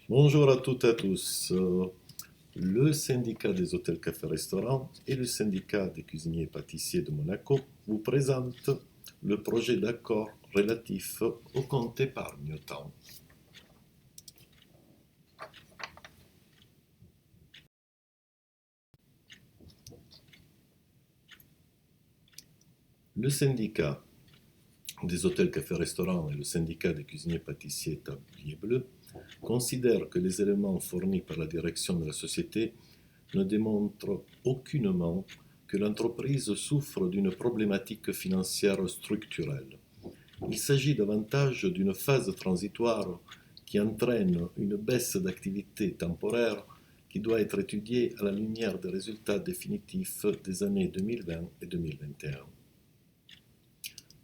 Bonjour à toutes et à tous. Le syndicat des hôtels, cafés, restaurants et le syndicat des cuisiniers et pâtissiers de Monaco vous présentent le projet d'accord relatif au compte épargne-temps. Le syndicat des hôtels, cafés, restaurants et le syndicat des cuisiniers, pâtissiers et tabliers bleus considèrent que les éléments fournis par la direction de la société ne démontre aucunement que l'entreprise souffre d'une problématique financière structurelle. Il s'agit davantage d'une phase transitoire qui entraîne une baisse d'activité temporaire qui doit être étudiée à la lumière des résultats définitifs des années 2020 et 2021.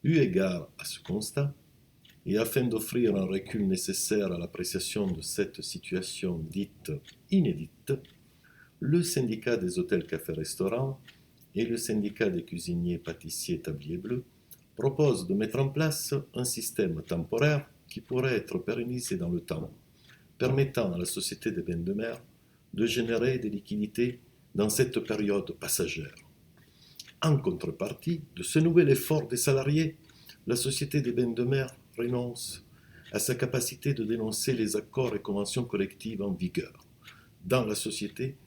Eu égard à ce constat, et afin d'offrir un recul nécessaire à l'appréciation de cette situation dite inédite, le syndicat des hôtels, cafés, restaurants et le syndicat des cuisiniers, pâtissiers, tabliers bleus proposent de mettre en place un système temporaire qui pourrait être pérennisé dans le temps, permettant à la société des bains de mer de générer des liquidités dans cette période passagère. En contrepartie de ce nouvel effort des salariés, la société des bains de mer renonce à sa capacité de dénoncer les accords et conventions collectives en vigueur dans la société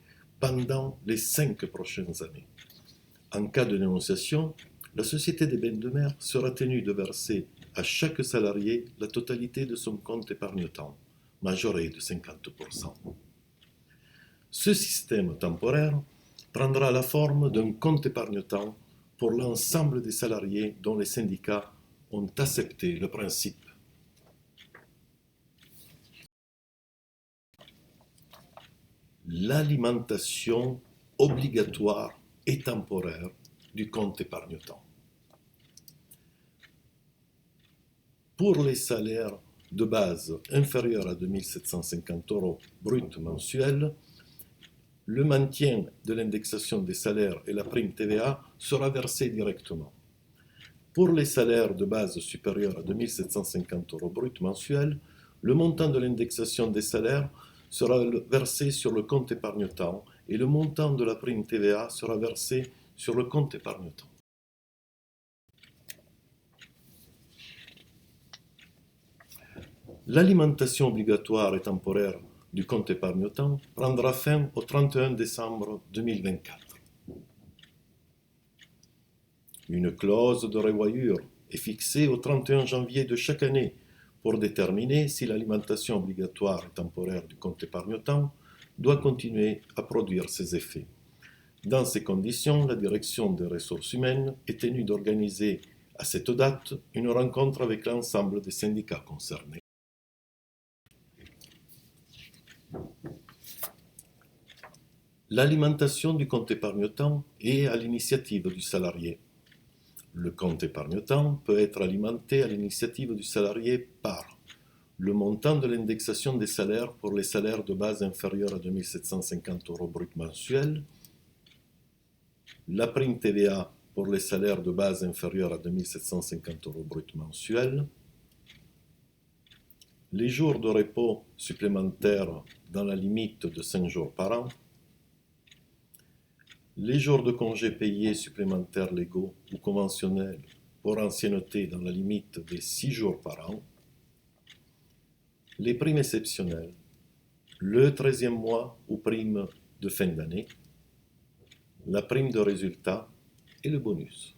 pendant les 5 prochaines années. En cas de dénonciation, la société des bains de mer sera tenue de verser à chaque salarié la totalité de son compte épargne-temps, majoré de 50%. Ce système temporaire prendra la forme d'un compte épargne-temps pour l'ensemble des salariés dont les syndicats ont accepté le principe. L'alimentation obligatoire et temporaire du compte épargne-temps. Pour les salaires de base inférieurs à 2 750 € brut mensuels, le maintien de l'indexation des salaires et la prime TVA sera versé directement. Pour les salaires de base supérieurs à 2 750 € brut mensuels, le montant de l'indexation des salaires sera versé sur le compte épargne-temps et le montant de la prime TVA sera versé sur le compte épargne-temps. L'alimentation obligatoire et temporaire du compte épargne-temps prendra fin au 31 décembre 2024. Une clause de revoyure est fixée au 31 janvier de chaque année pour déterminer si l'alimentation obligatoire et temporaire du compte épargne-temps doit continuer à produire ses effets. Dans ces conditions, la direction des ressources humaines est tenue d'organiser à cette date une rencontre avec l'ensemble des syndicats concernés. L'alimentation du compte épargne-temps est à l'initiative du salarié. Le compte épargne-temps peut être alimenté à l'initiative du salarié par le montant de l'indexation des salaires pour les salaires de base inférieurs à 2 750 € brut mensuels, la prime TVA pour les salaires de base inférieurs à 2 750 € brut mensuels, les jours de repos supplémentaires dans la limite de 5 jours par an, les jours de congés payés supplémentaires légaux ou conventionnels pour ancienneté dans la limite des 6 jours par an, les primes exceptionnelles, le 13e mois ou prime de fin d'année, la prime de résultat et le bonus.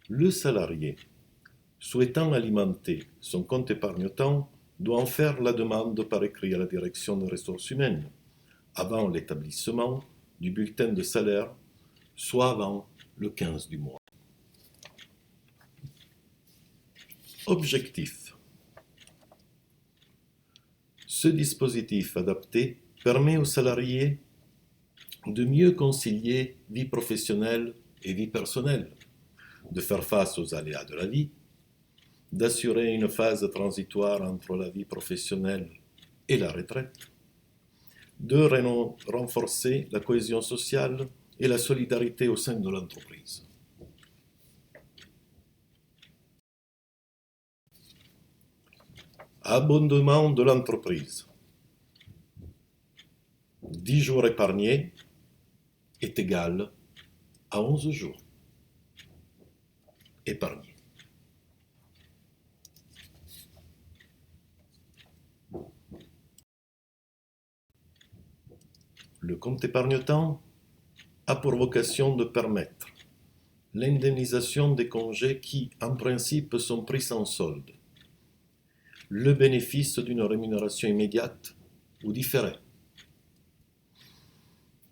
Le salarié souhaitant alimenter son compte épargne-temps doit en faire la demande par écrit à la direction des ressources humaines avant l'établissement du bulletin de salaire, soit avant le 15 du mois. Objectif. Ce dispositif adapté permet aux salariés de mieux concilier vie professionnelle et vie personnelle, de faire face aux aléas de la vie, d'assurer une phase transitoire entre la vie professionnelle et la retraite, de renforcer la cohésion sociale et la solidarité au sein de l'entreprise. Abondement de l'entreprise. 10 jours épargnés est égal à 11 jours épargnés. Le compte épargne-temps a pour vocation de permettre l'indemnisation des congés qui, en principe, sont pris sans solde, le bénéfice d'une rémunération immédiate ou différée,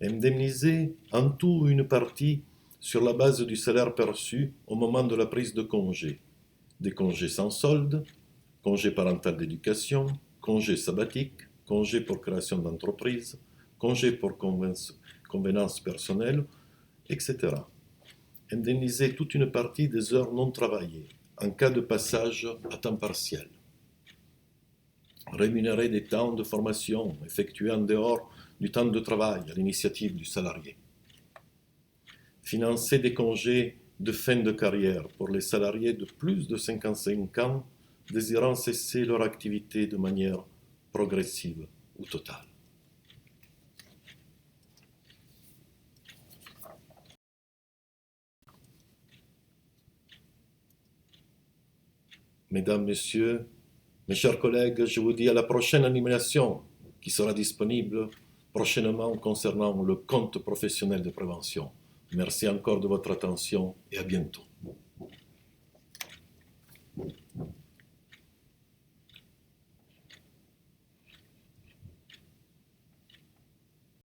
indemniser en tout ou une partie sur la base du salaire perçu au moment de la prise de congé, des congés sans solde, congé parental d'éducation, congé sabbatique, congé pour création d'entreprise, congé pour convenance personnelle, etc. Indemniser toute une partie des heures non travaillées en cas de passage à temps partiel. Rémunérer des temps de formation effectués en dehors du temps de travail à l'initiative du salarié. Financer des congés de fin de carrière pour les salariés de plus de 55 ans désirant cesser leur activité de manière progressive ou totale. Mesdames, Messieurs, mes chers collègues, je vous dis à la prochaine animation qui sera disponible prochainement concernant le compte professionnel de prévention. Merci encore de votre attention et à bientôt.